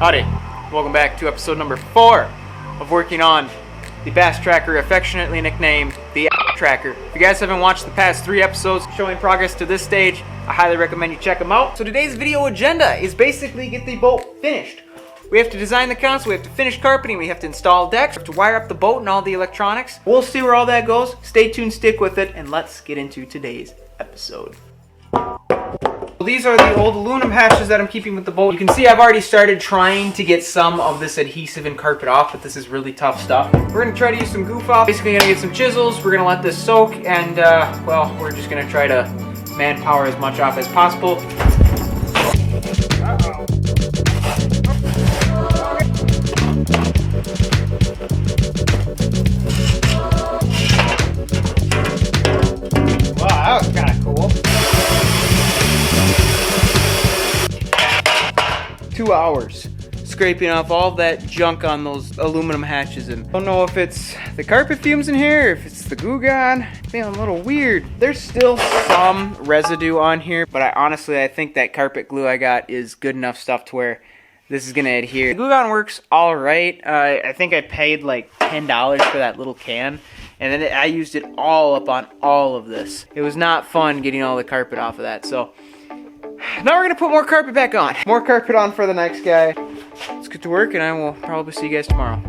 Howdy, welcome back to episode number 4 of working on the bass tracker, affectionately nicknamed the tracker. If you guys haven't watched the past 3 episodes showing progress to this stage, I highly recommend you check them out. So today's video agenda is basically get the boat finished. We have to design the console, we have to finish carpeting, we have to install decks, we have to wire up the boat and all the electronics. We'll see where all that goes. Stay tuned, stick with it, and let's get into today's episode. These are the old aluminum hatches that I'm keeping with the boat. You can see I've already started trying to get some of this adhesive and carpet off, but this is really tough stuff. We're gonna try to use some goof off. Basically gonna get some chisels, we're gonna let this soak, and well, we're just gonna try to manpower as much off as possible. Uh-oh. Wow, that was kind of cool. 2 hours scraping off all that junk on those aluminum hatches, and I don't know if it's the carpet fumes in here, if it's the goo gone. Feeling a little weird. There's still some residue on here, but I think that carpet glue I got is good enough stuff to where this is gonna adhere. The glue gun works all right. I think I paid like $10 for that little can, and then I used it all up on all of this. It was not fun getting all the carpet off of that, so now we're gonna put more carpet back on. More carpet on for the next guy. Let's get to work, and I will probably see you guys tomorrow.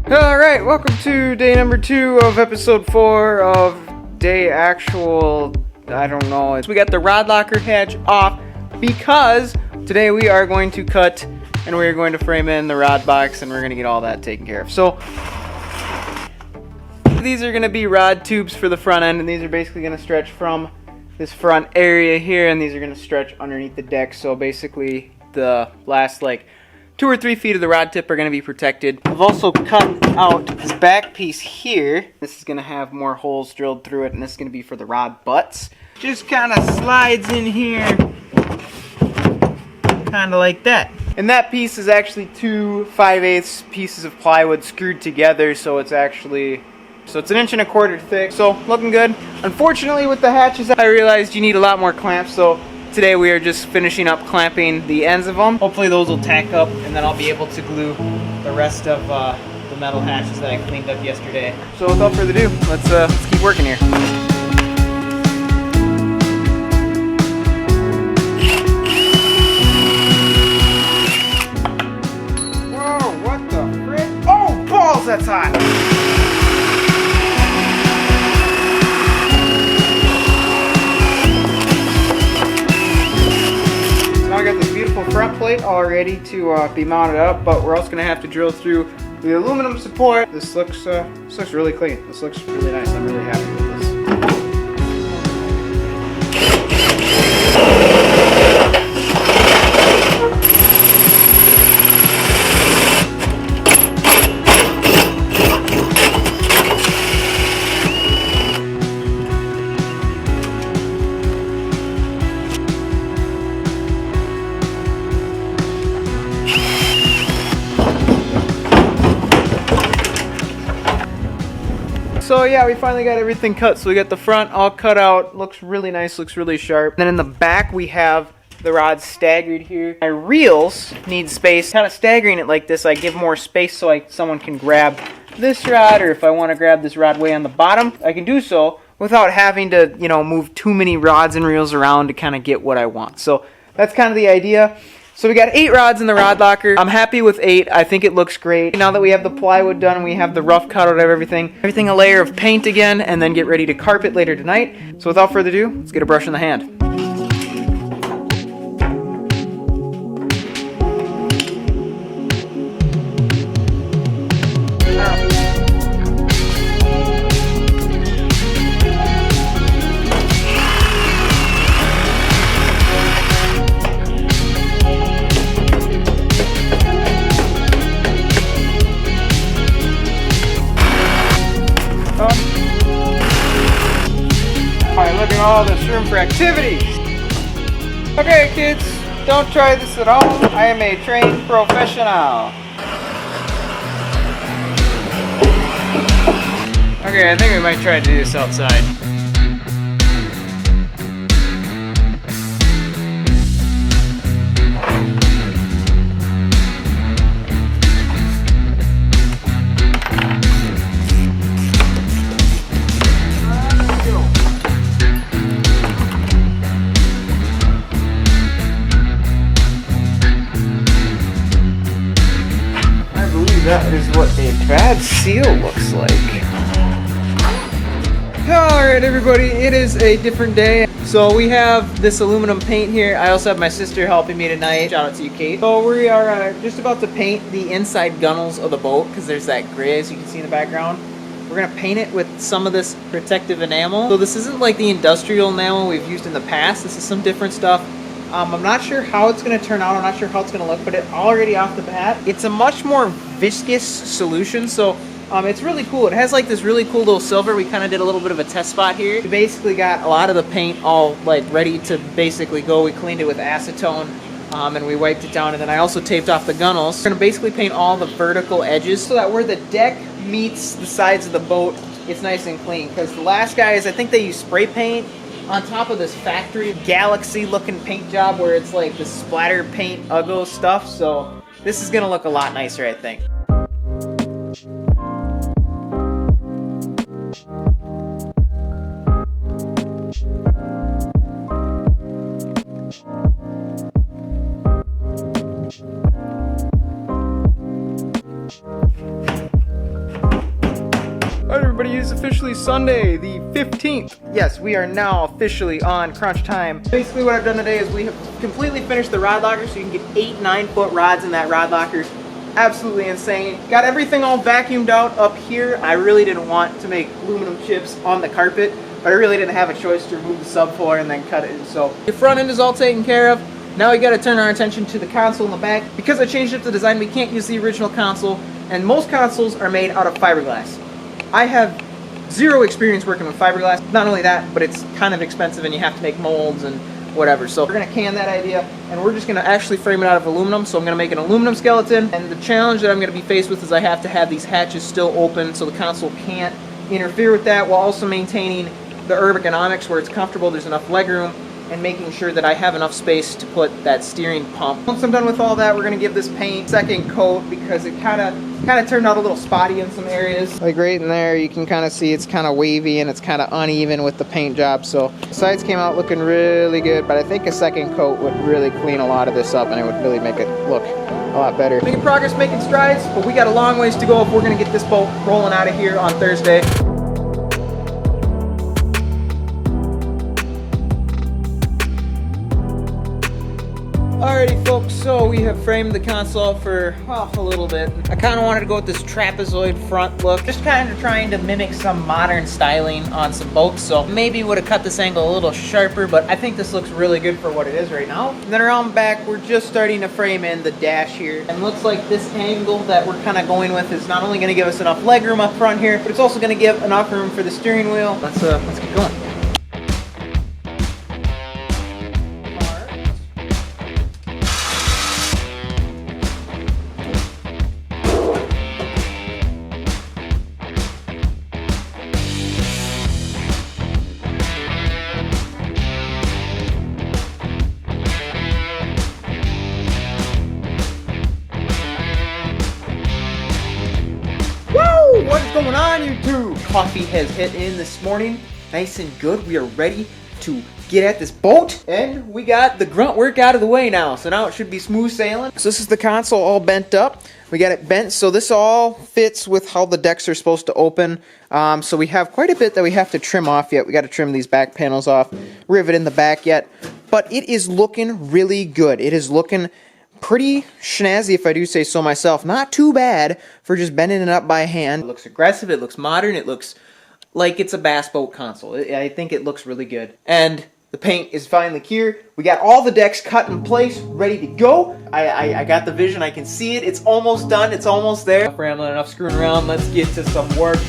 Alright, welcome to day number 2 of episode 4 of day actual, I don't know. We got the rod locker hatch off because today we are going to cut and we are going to frame in the rod box, and we're gonna get all that taken care of. So these are going to be rod tubes for the front end, and these are basically going to stretch from this front area here, and these are going to stretch underneath the deck. So basically the last like 2 or 3 feet of the rod tip are going to be protected. I've also cut out this back piece here. This is going to have more holes drilled through it, and this is going to be for the rod butts. Just kind of slides in here, kind of like that. And that piece is actually 2 5/8 pieces of plywood screwed together, so it's actually... So it's 1 1/4 inches thick, so looking good. Unfortunately with the hatches, I realized you need a lot more clamps, so today we are just finishing up clamping the ends of them. Hopefully those will tack up, and then I'll be able to glue the rest of the metal hatches that I cleaned up yesterday. So without further ado, let's keep working here. Whoa, what the frick? Oh, balls, that's hot! I got this beautiful front plate all ready to be mounted up, but we're also going to have to drill through the aluminum support. This looks really clean. This looks really nice. I'm really happy with this. So yeah, we finally got everything cut. So we got the front all cut out. Looks really nice, looks really sharp. Then in the back we have the rods staggered here. My reels need space. Kind of staggering it like this, I give more space so someone can grab this rod, or if I want to grab this rod way on the bottom, I can do so without having to, you know, move too many rods and reels around to kind of get what I want. So that's kind of the idea. So we got 8 rods in the rod locker. I'm happy with 8. I think it looks great. Now that we have the plywood done and we have the rough cutout of everything a layer of paint again, and then get ready to carpet later tonight. So without further ado, let's get a brush in the hand. Alright, look at all this room for activities. Okay, kids, don't try this at home. I am a trained professional. Okay, I think we might try to do this outside. seal looks like. Alright everybody, it is a different day. So we have this aluminum paint here. I also have my sister helping me tonight. Shout out to you, Kate. So we are just about to paint the inside gunnels of the boat because there's that gray as you can see in the background. We're gonna paint it with some of this protective enamel. So this isn't like the industrial enamel we've used in the past. This is some different stuff. I'm not sure how it's gonna turn out. I'm not sure how it's gonna look, but it already off the bat, it's a much more viscous solution. So it's really cool. It has like this really cool little silver. We kind of did a little bit of a test spot here. We basically got a lot of the paint all like ready to basically go. We cleaned it with acetone and we wiped it down. And then I also taped off the gunnels. We're gonna basically paint all the vertical edges so that where the deck meets the sides of the boat, it's nice and clean. Because the last guys, I think they use spray paint on top of this factory galaxy looking paint job where it's like the splatter paint Uggo stuff. So this is gonna look a lot nicer, I think. Everybody, it is officially Sunday, the 15th. Yes, we are now officially on crunch time. Basically what I've done today is we have completely finished the rod locker, so you can get 8-9 foot rods in that rod locker. Absolutely insane. Got everything all vacuumed out up here. I really didn't want to make aluminum chips on the carpet, but I really didn't have a choice to remove the subfloor and then cut it. So the front end is all taken care of. Now we got to turn our attention to the console in the back. Because I changed up the design, we can't use the original console, and most consoles are made out of fiberglass. I have zero experience working with fiberglass. Not only that, but it's kind of expensive and you have to make molds and whatever. So we're gonna can that idea and we're just gonna actually frame it out of aluminum. So I'm gonna make an aluminum skeleton. And the challenge that I'm gonna be faced with is I have to have these hatches still open so the console can't interfere with that while also maintaining the ergonomics where it's comfortable, there's enough legroom, and making sure that I have enough space to put that steering pump. Once I'm done with all that, we're gonna give this paint a second coat because it kind of turned out a little spotty in some areas. Like right in there, you can kind of see it's kind of wavy and it's kind of uneven with the paint job. So the sides came out looking really good, but I think a second coat would really clean a lot of this up and it would really make it look a lot better. Making progress, making strides, but we got a long ways to go if we're gonna get this boat rolling out of here on Thursday. Alrighty folks, so we have framed the console for, well, a little bit. I kind of wanted to go with this trapezoid front look, just kind of trying to mimic some modern styling on some boats, so maybe would have cut this angle a little sharper, but I think this looks really good for what it is right now. And then around back, we're just starting to frame in the dash here, and looks like this angle that we're kind of going with is not only going to give us enough legroom up front here, but it's also going to give enough room for the steering wheel. Let's get going. What's going on, YouTube? Coffee has hit in this morning, nice and good. We are ready to get at this boat, and we got the grunt work out of the way now, so now it should be smooth sailing. So this is the console all bent up. We got it bent, so this all fits with how the decks are supposed to open. So we have quite a bit that we have to trim off yet. We got to trim these back panels off, rivet in the back yet, but it is looking really good. It is looking pretty snazzy, if I do say so myself. Not too bad for just bending it up by hand. It looks aggressive, it looks modern, it looks like it's a bass boat console. I think it looks really good. And the paint is finally cured. We got all the decks cut in place, ready to go. I got the vision, I can see it. It's almost done, it's almost there. Enough rambling, enough screwing around, let's get to some work.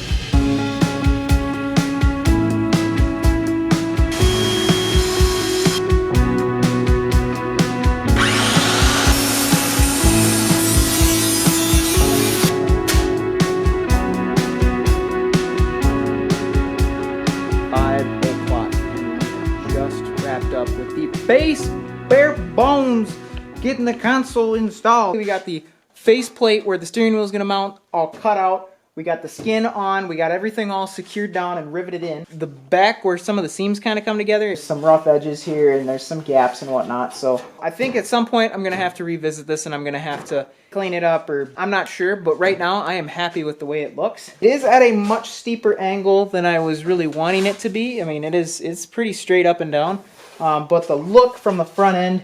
Up with the base bare bones, getting the console installed. We got the face plate where the steering wheel is going to mount all cut out. We got the skin on, we got everything all secured down and riveted in. The back where some of the seams kind of come together, there's some rough edges here and there's some gaps and whatnot. So I think at some point I'm gonna have to revisit this and I'm gonna have to clean it up, or I'm not sure, but right now I am happy with the way it looks. It is at a much steeper angle than I was really wanting it to be. I mean, it's pretty straight up and down, but the look from the front end,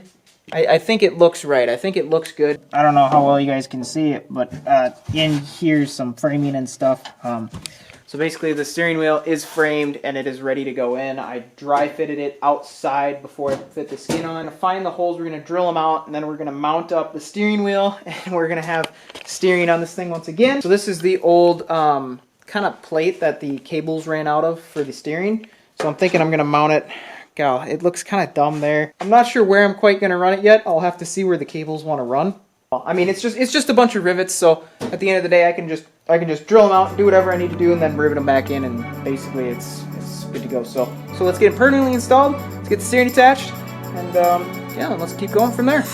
I think it looks right. I think it looks good. I don't know how well you guys can see it, but in here's some framing and stuff. So basically the steering wheel is framed and it is ready to go in. I dry fitted it outside before I fit the skin on. To find the holes, we're going to drill them out, and then we're going to mount up the steering wheel, and we're going to have steering on this thing once again. So this is the old kind of plate that the cables ran out of for the steering. So I'm thinking I'm going to mount it. God, it looks kind of dumb there. I'm not sure where I'm quite going to run it yet. I'll have to see where the cables want to run. I mean, it's just a bunch of rivets, so at the end of the day I can just drill them out, do whatever I need to do, and then rivet them back in, and basically it's good to go. So let's get it permanently installed. Let's get the steering attached, and yeah, let's keep going from there.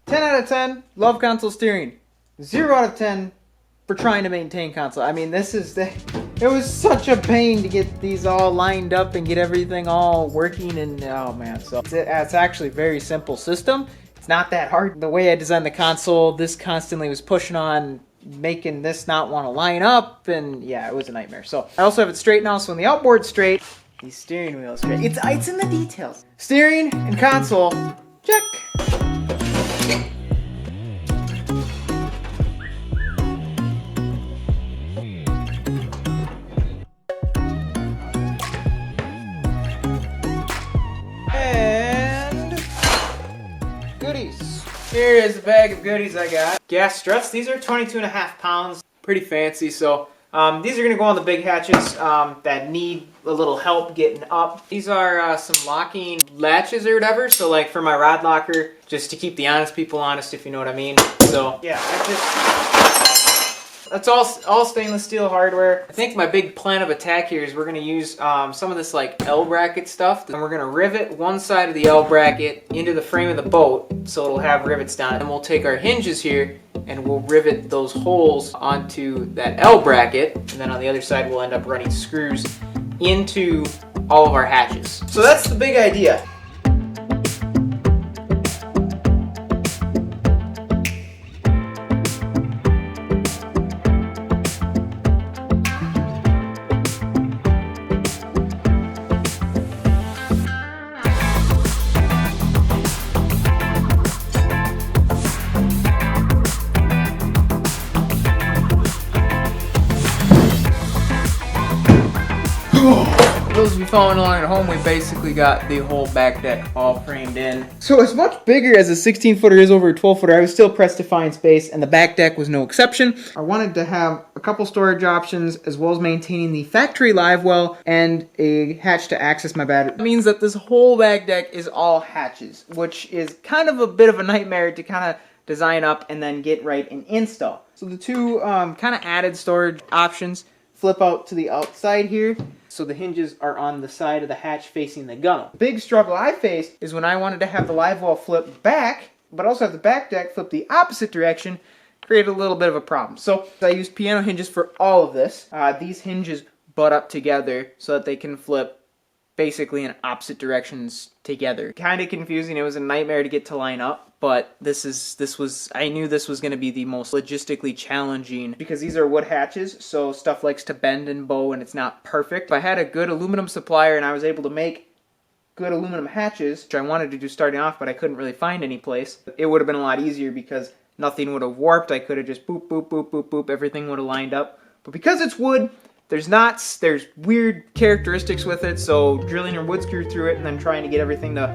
10 out of 10, love console steering. 0 out of 10 for trying to maintain console. I mean, it was such a pain to get these all lined up and get everything all working, and oh man. So it's actually a very simple system. It's not that hard. The way I designed the console, this constantly was pushing on, making this not want to line up, and yeah, it was a nightmare. So I also have it straight now, so when the outboard's straight, the steering wheel is straight. It's in the details. Steering and console, check. And goodies. Here is the bag of goodies I got. Gas struts. These are 22.5 pounds. Pretty fancy. So these are going to go on the big hatches that need a little help getting up. These are some locking latches or whatever. So like for my rod locker, just to keep the honest people honest, if you know what I mean. So yeah, that's all stainless steel hardware. I think my big plan of attack here is we're going to use some of this like L bracket stuff, and we're going to rivet one side of the L bracket into the frame of the boat so it'll have rivets down it. And we'll take our hinges here and we'll rivet those holes onto that L bracket, and then on the other side we'll end up running screws into all of our hatches. So that's the big idea. Those of you following along at home, we basically got the whole back deck all framed in. So as much bigger as a 16-footer is over a 12-footer, I was still pressed to find space, and the back deck was no exception. I wanted to have a couple storage options, as well as maintaining the factory live well and a hatch to access my battery. That means that this whole back deck is all hatches, which is kind of a bit of a nightmare to kind of design up and then get right and install. So the two kind of added storage options flip out to the outside here, so the hinges are on the side of the hatch facing the gunnel. The big struggle I faced is when I wanted to have the live well flip back, but also have the back deck flip the opposite direction, created a little bit of a problem. So I used piano hinges for all of this. These hinges butt up together so that they can flip basically in opposite directions together. Kind of confusing. It was a nightmare to get to line up, but I knew this was going to be the most logistically challenging because these are wood hatches, so stuff likes to bend and bow and it's not perfect. If I had a good aluminum supplier and I was able to make good aluminum hatches, which I wanted to do starting off, but I couldn't really find any place, it would have been a lot easier because nothing would have warped. I could have just boop, boop, boop, boop, boop, everything would have lined up. But because it's wood, there's weird characteristics with it, so drilling your wood screw through it and then trying to get everything to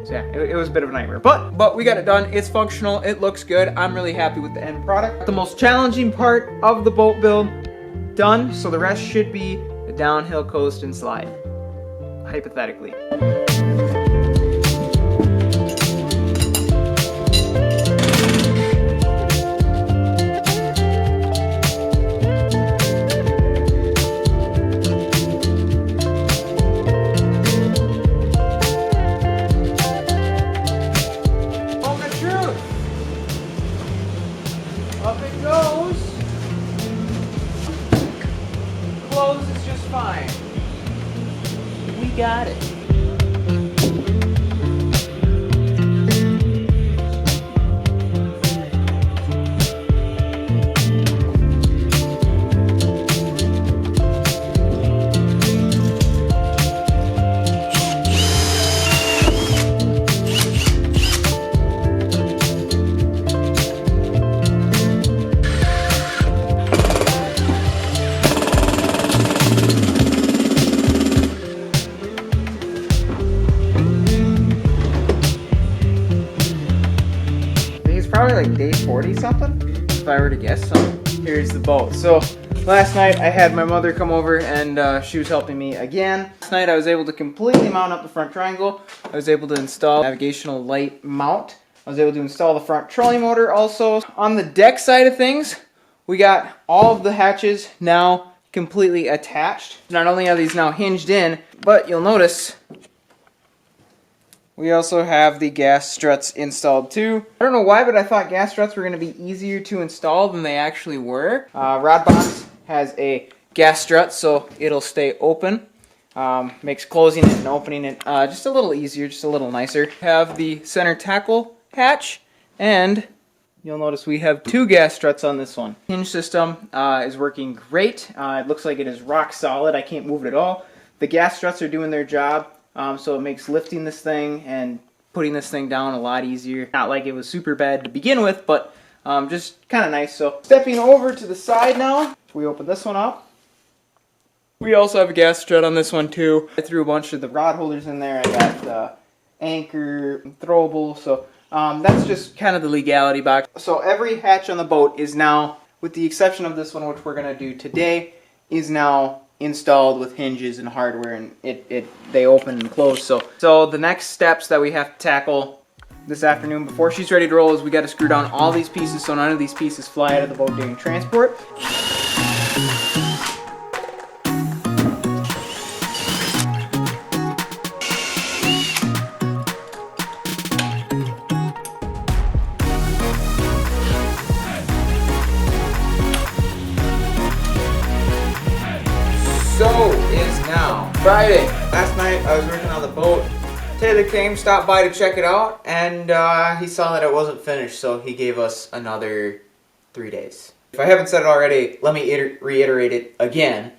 So yeah, it was a bit of a nightmare, but we got it done. It's functional, it looks good. I'm really happy with the end product. The most challenging part of the boat build done, so the rest should be a downhill coast and slide, hypothetically. Up it goes. Close is just fine. We got it. Probably like day 40 something, if I were to guess. So here's the boat. So last night I had my mother come over and she was helping me again. Last night I was able to completely mount up the front triangle. I was able to install navigational light mount. I was able to install the front trolley motor also. On the deck side of things, we got all of the hatches now completely attached. Not only are these now hinged in, but you'll notice we also have the gas struts installed too. I don't know why, but I thought gas struts were going to be easier to install than they actually were. Rod box has a gas strut, so it'll stay open. Makes closing it and opening it just a little easier, just a little nicer. Have the center tackle hatch, and you'll notice we have two gas struts on this one. Hinge system is working great. It looks like it is rock solid. I can't move it at all. The gas struts are doing their job. So it makes lifting this thing and putting this thing down a lot easier. Not like it was super bad to begin with, but just kind of nice. So stepping over to the side now, we open this one up. We also have a gas strut on this one too. I threw a bunch of the rod holders in there. I got the anchor, throwable. So that's just kind of the legality box. So every hatch on the boat is now, with the exception of this one, which we're going to do today, is now installed with hinges and hardware, and they open and close. So the next steps that we have to tackle this afternoon before she's ready to roll is we got to screw down all these pieces so none of these pieces fly out of the boat during transport. So is now Friday. Last night I was working on the boat. Taylor came, stopped by to check it out, and he saw that it wasn't finished, so he gave us another 3 days. If I haven't said it already, let me reiterate it again.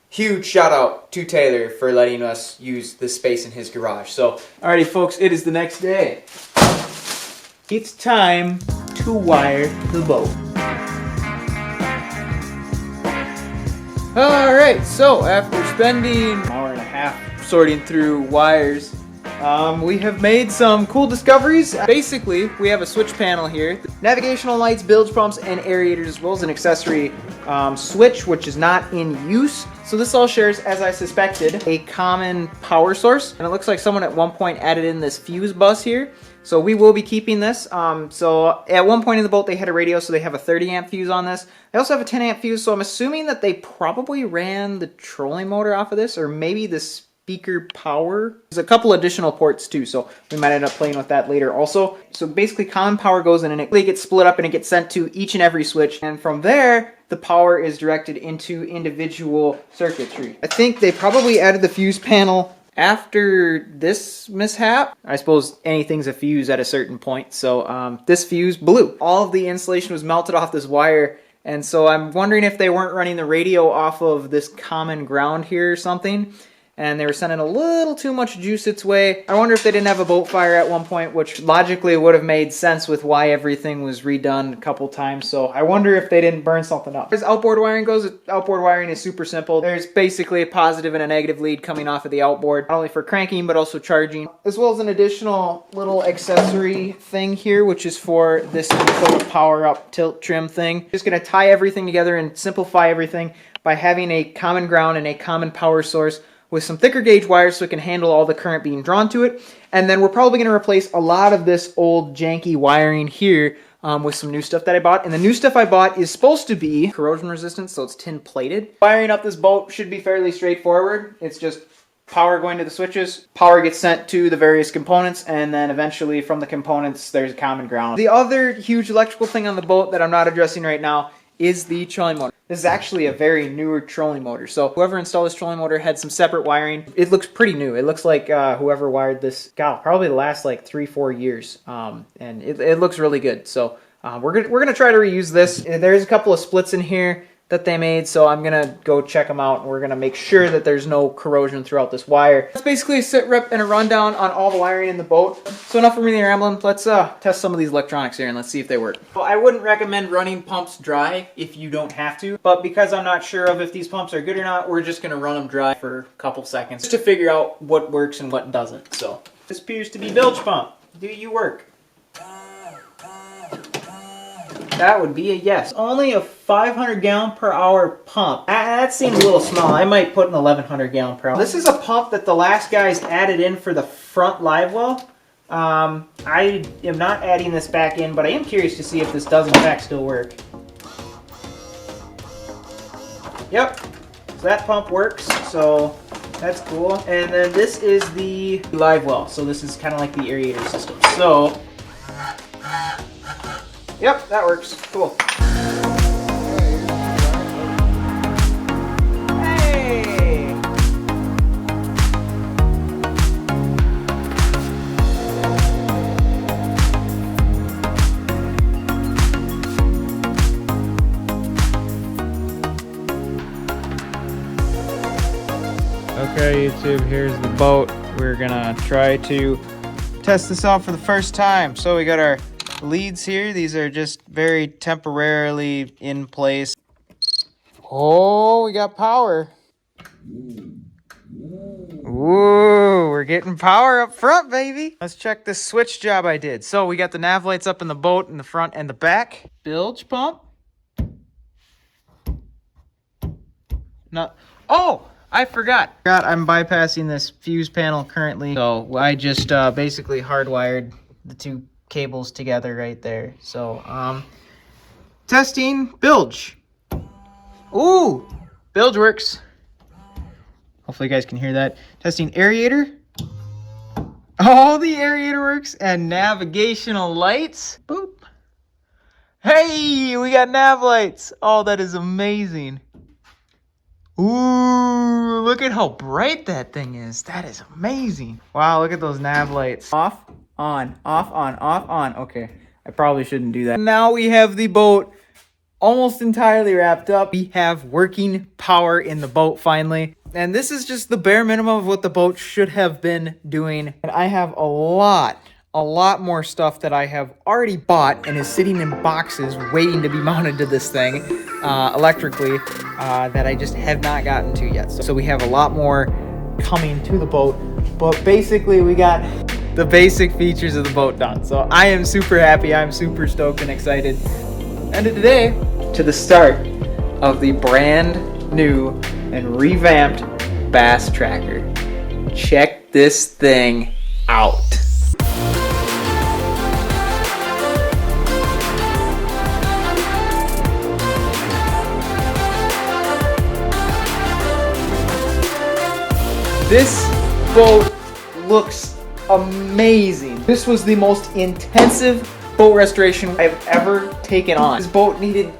Huge shout out to Taylor for letting us use this space in his garage. So, alrighty folks, it is the next day. It's time to wire the boat. Alright, so after spending an hour and a half sorting through wires, we have made some cool discoveries. Basically, we have a switch panel here. Navigational lights, bilge pumps, and aerators, as well as an accessory switch, which is not in use. So this all shares, as I suspected, a common power source. And it looks like someone at one point added in this fuse bus here. So we will be keeping this. So at one point in the boat they had a radio, so they have a 30 amp fuse on this. They also have a 10 amp fuse, so I'm assuming that they probably ran the trolling motor off of this, or maybe the speaker power. There's a couple additional ports too, so we might end up playing with that later also. So basically common power goes in and it gets split up and it gets sent to each and every switch, and from there the power is directed into individual circuitry. I think they probably added the fuse panel after this mishap. I suppose anything's a fuse at a certain point, so this fuse blew. All of the insulation was melted off this wire, and so I'm wondering if they weren't running the radio off of this common ground here or something. and they were sending a little too much juice its way. I wonder if they didn't have a boat fire at one point, which logically would have made sense with why everything was redone a couple times. So I wonder if they didn't burn something up. As outboard wiring goes, outboard wiring is super simple. There's basically a positive and a negative lead coming off of the outboard, not only for cranking, but also charging, as well as an additional little accessory thing here, which is for this sort of power up tilt trim thing. Just gonna tie everything together and simplify everything by having a common ground and a common power source with some thicker gauge wires so it can handle all the current being drawn to it. And then we're probably going to replace a lot of this old janky wiring here with some new stuff that I bought. And the new stuff I bought is supposed to be corrosion resistant, so it's tin plated. Wiring up this boat should be fairly straightforward. It's just power going to the switches, power gets sent to the various components, and then eventually from the components there's a common ground. The other huge electrical thing on the boat that I'm not addressing right now is the trolling motor. This is actually a very newer trolling motor. So whoever installed this trolling motor had some separate wiring. It looks pretty new. It looks like whoever wired this, God, probably the last like 3-4 years. And it looks really good. So we're gonna try to reuse this. There's a couple of splits in here that they made, so I'm gonna go check them out, and we're gonna make sure that there's no corrosion throughout this wire. That's basically a sit rep and a rundown on all the wiring in the boat. So enough for me rambling. Let's test some of these electronics here and let's see if they work. Well, I wouldn't recommend running pumps dry if you don't have to, but because I'm not sure of if these pumps are good or not, we're just gonna run them dry for a couple seconds just to figure out what works and what doesn't. So this appears to be bilge pump. Do you work? That would be a yes. Only a 500 gallon per hour pump. That seems a little small. I might put an 1100 gallon per hour. This is a pump that the last guys added in for the front live well. I am not adding this back in, but I am curious to see if this does in fact still work. Yep, so that pump works, so that's cool. And then this is the live well. So this is kind of like the aerator system. So yep, that works. Cool. Hey! Okay, YouTube, here's the boat. We're gonna try to test this out for the first time. So we got our leads here. These are just very temporarily in place. Oh, we got power. Ooh, we're getting power up front, baby. Let's check this switch job I did. So we got the nav lights up in the boat in the front and the back. Bilge pump. No. Oh, I forgot. I'm bypassing this fuse panel currently. So I just basically hardwired the two cables together right there. So testing bilge. Ooh, bilge works. Hopefully you guys can hear that. Testing aerator. Oh, the aerator works. And navigational lights. Boop. Hey, we got nav lights. Oh, that is amazing. Ooh, look at how bright that thing is. That is amazing. Wow, look at those nav lights. Off, on, off, on, off, on. Okay, I probably shouldn't do that. Now we have the boat almost entirely wrapped up. We have working power in the boat finally. And this is just the bare minimum of what the boat should have been doing. And I have a lot more stuff that I have already bought and is sitting in boxes waiting to be mounted to this thing electrically that I just have not gotten to yet. So we have a lot more coming to the boat, but basically we got the basic features of the boat done. So I am super happy. I'm super stoked and excited. And today to the start of the brand new and revamped Bass Tracker. Check this thing out. This boat looks amazing. This was the most intensive boat restoration I've ever taken on. This boat needed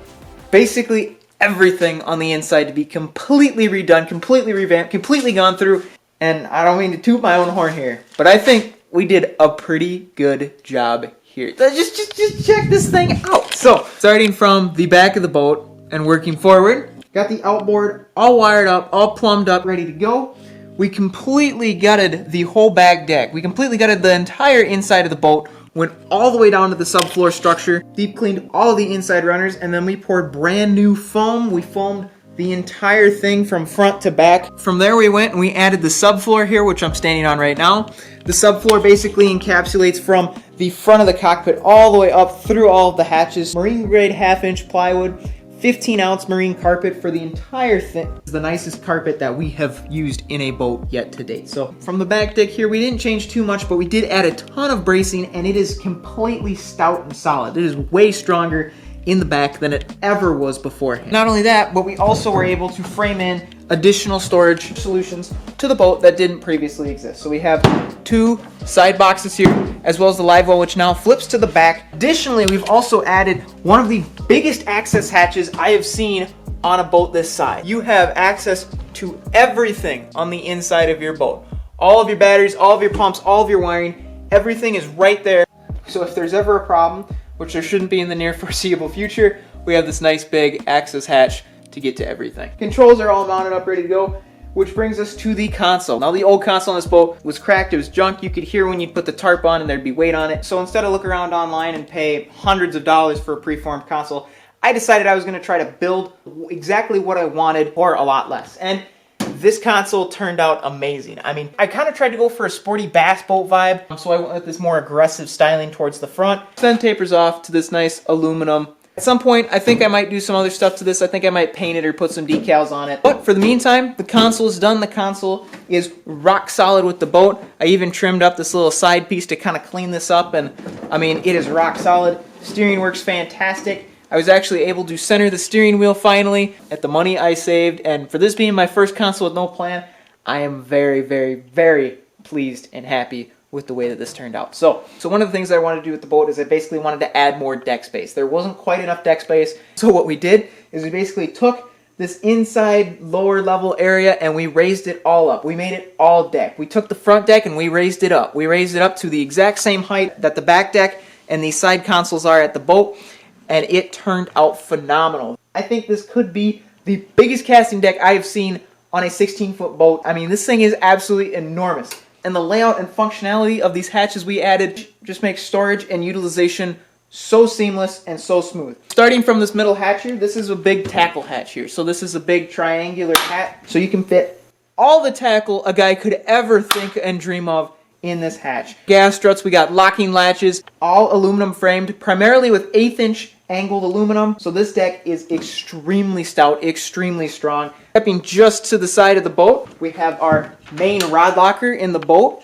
basically everything on the inside to be completely redone, completely revamped, completely gone through. And I don't mean to toot my own horn here, but I think we did a pretty good job here. Just check this thing out. So, starting from the back of the boat and working forward, got the outboard all wired up, all plumbed up, ready to go. we completely gutted the whole back deck. We completely gutted the entire inside of the boat, went all the way down to the subfloor structure, deep cleaned all of the inside runners, and then we poured brand new foam. We foamed the entire thing from front to back. From there we went and we added the subfloor here, which I'm standing on right now. The subfloor basically encapsulates from the front of the cockpit all the way up through all of the hatches. Marine grade 1/2-inch plywood, 15-ounce marine carpet for the entire thing. It's the nicest carpet that we have used in a boat yet to date. So from the back deck here, we didn't change too much, but we did add a ton of bracing, and it is completely stout and solid. It is way stronger in the back than it ever was beforehand. Not only that, but we also were able to frame in additional storage solutions to the boat that didn't previously exist. So we have 2 side boxes here, as well as the live well, which now flips to the back. Additionally, we've also added one of the biggest access hatches I have seen on a boat this size. You have access to everything on the inside of your boat. All of your batteries, all of your pumps, all of your wiring, everything is right there. So if there's ever a problem, which there shouldn't be in the near foreseeable future, we have this nice big access hatch to get to everything. Controls are all mounted up, ready to go, which brings us to the console. Now the old console on this boat was cracked, it was junk. You could hear when you'd put the tarp on and there'd be weight on it. So instead of look around online and pay hundreds of dollars for a preformed console, I decided I was gonna try to build exactly what I wanted for a lot less. And this console turned out amazing. I mean, I kind of tried to go for a sporty bass boat vibe, so I went with this more aggressive styling towards the front. Then tapers off to this nice aluminum. At some point, I think I might do some other stuff to this. I think I might paint it or put some decals on it. But for the meantime, the console is done. The console is rock solid with the boat. I even trimmed up this little side piece to kind of clean this up, and I mean, it is rock solid. Steering works fantastic. I was actually able to center the steering wheel finally at the money I saved, and for this being my first console with no plan, I am very, very, very pleased and happy with the way that this turned out. So one of the things that I wanted to do with the boat is I basically wanted to add more deck space. There wasn't quite enough deck space, so what we did is we basically took this inside lower level area and we raised it all up. We made it all deck. We took the front deck and we raised it up. We raised it up to the exact same height that the back deck and the side consoles are at the boat, and it turned out phenomenal. I think this could be the biggest casting deck I have seen on a 16-foot boat. I mean, this thing is absolutely enormous. And the layout and functionality of these hatches we added just makes storage and utilization so seamless and so smooth. Starting from this middle hatch here, this is a big tackle hatch here. So this is a big triangular hatch, so you can fit all the tackle a guy could ever think and dream of in this hatch. Gas struts, we got locking latches, all aluminum framed, primarily with 1/8-inch angled aluminum. So this deck is extremely stout, extremely strong. Stepping just to the side of the boat, we have our main rod locker in the boat.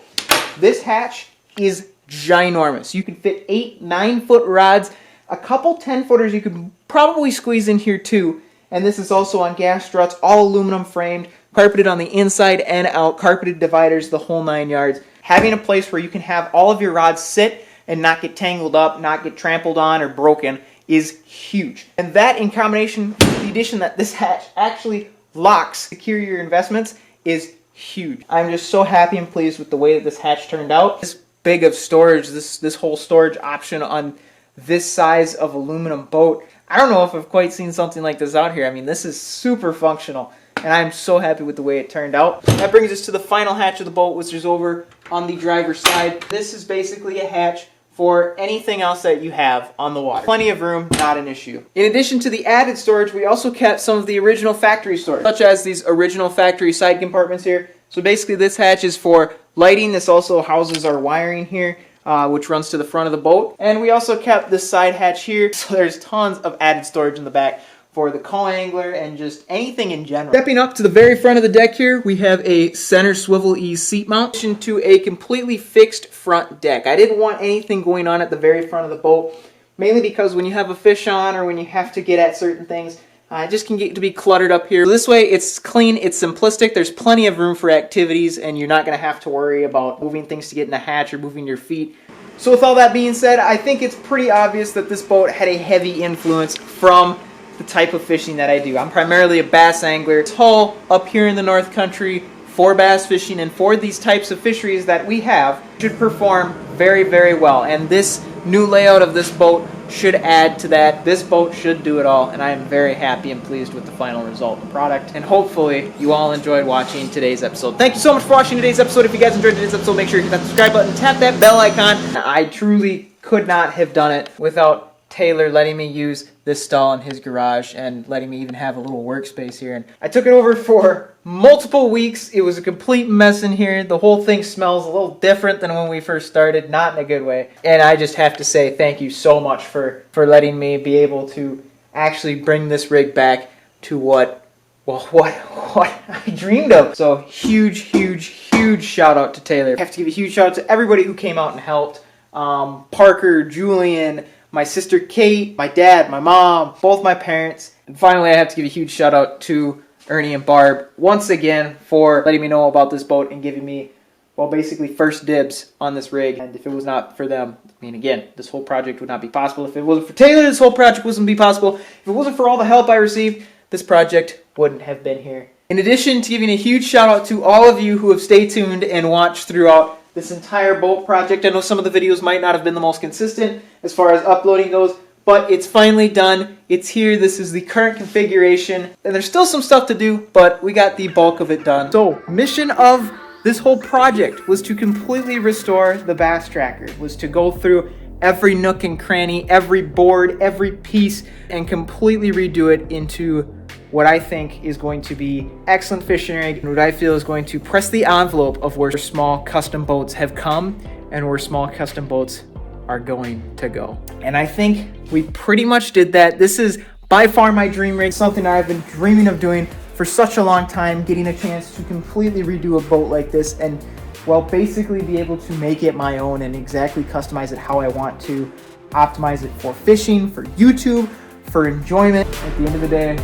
This hatch is ginormous. You can fit 8 9-foot rods, a couple 10-footers you could probably squeeze in here too. And this is also on gas struts, all aluminum framed, carpeted on the inside and out, carpeted dividers, the whole 9 yards. Having a place where you can have all of your rods sit and not get tangled up, not get trampled on or broken is huge. And that, in combination with the addition that this hatch actually locks, secure your investments, is huge. I'm just so happy and pleased with the way that this hatch turned out. This big of storage, this whole storage option on this size of aluminum boat, I don't know if I've quite seen something like this out here. I mean, this is super functional, and I'm so happy with the way it turned out. That brings us to the final hatch of the boat, which is over on the driver's side. This is basically a hatch for anything else that you have on the water. Plenty of room, not an issue. In addition to the added storage, we also kept some of the original factory storage, such as these original factory side compartments here. So basically this hatch is for lighting. This also houses our wiring here, which runs to the front of the boat. And we also kept this side hatch here, so there's tons of added storage in the back for the co-angler and just anything in general. Stepping up to the very front of the deck here, we have a center swivel ease seat mount to a completely fixed front deck. I didn't want anything going on at the very front of the boat, mainly because when you have a fish on or when you have to get at certain things, it just can get to be cluttered up here. This way it's clean, it's simplistic, there's plenty of room for activities, and you're not going to have to worry about moving things to get in the hatch or moving your feet. So with all that being said, I think it's pretty obvious that this boat had a heavy influence from the type of fishing that I do. I'm primarily a bass angler. This hull up here in the North Country for bass fishing and for these types of fisheries that we have should perform very, very well. And this new layout of this boat should add to that. This boat should do it all, and I am very happy and pleased with the final result and product. And hopefully you all enjoyed watching today's episode. Thank you so much for watching today's episode. If you guys enjoyed today's episode, make sure you hit that subscribe button, tap that bell icon. I truly could not have done it without Taylor letting me use this stall in his garage and letting me even have a little workspace here. And I took it over for multiple weeks. It was a complete mess in here. The whole thing smells a little different than when we first started, not in a good way. And I just have to say thank you so much for letting me be able to actually bring this rig back to what I dreamed of. So huge shout out to Taylor. I have to give a huge shout out to everybody who came out and helped. Parker, Julian, my sister Kate, my dad, my mom, both my parents. And finally, I have to give a huge shout out to Ernie and Barb once again for letting me know about this boat and giving me, well, basically first dibs on this rig. And if it was not for them, I mean, again, this whole project would not be possible. If it wasn't for Taylor, this whole project wouldn't be possible. If it wasn't for all the help I received, this project wouldn't have been here. In addition to giving a huge shout out to all of you who have stayed tuned and watched throughout this entire boat project. I know some of the videos might not have been the most consistent as far as uploading goes, but it's finally done. It's here. This is the current configuration, and there's still some stuff to do, but we got the bulk of it done. So, mission of this whole project was to completely restore the Bass Tracker, was to go through every nook and cranny, every board, every piece, and completely redo it into what I think is going to be excellent fishing rig, and what I feel is going to press the envelope of where small custom boats have come and where small custom boats are going to go. And I think we pretty much did that. This is by far my dream rig, something I've been dreaming of doing for such a long time, getting a chance to completely redo a boat like this and, well, basically be able to make it my own and exactly customize it how I want to, optimize it for fishing, for YouTube, for enjoyment. At the end of the day,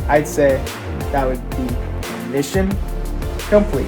I'd say that would be mission complete.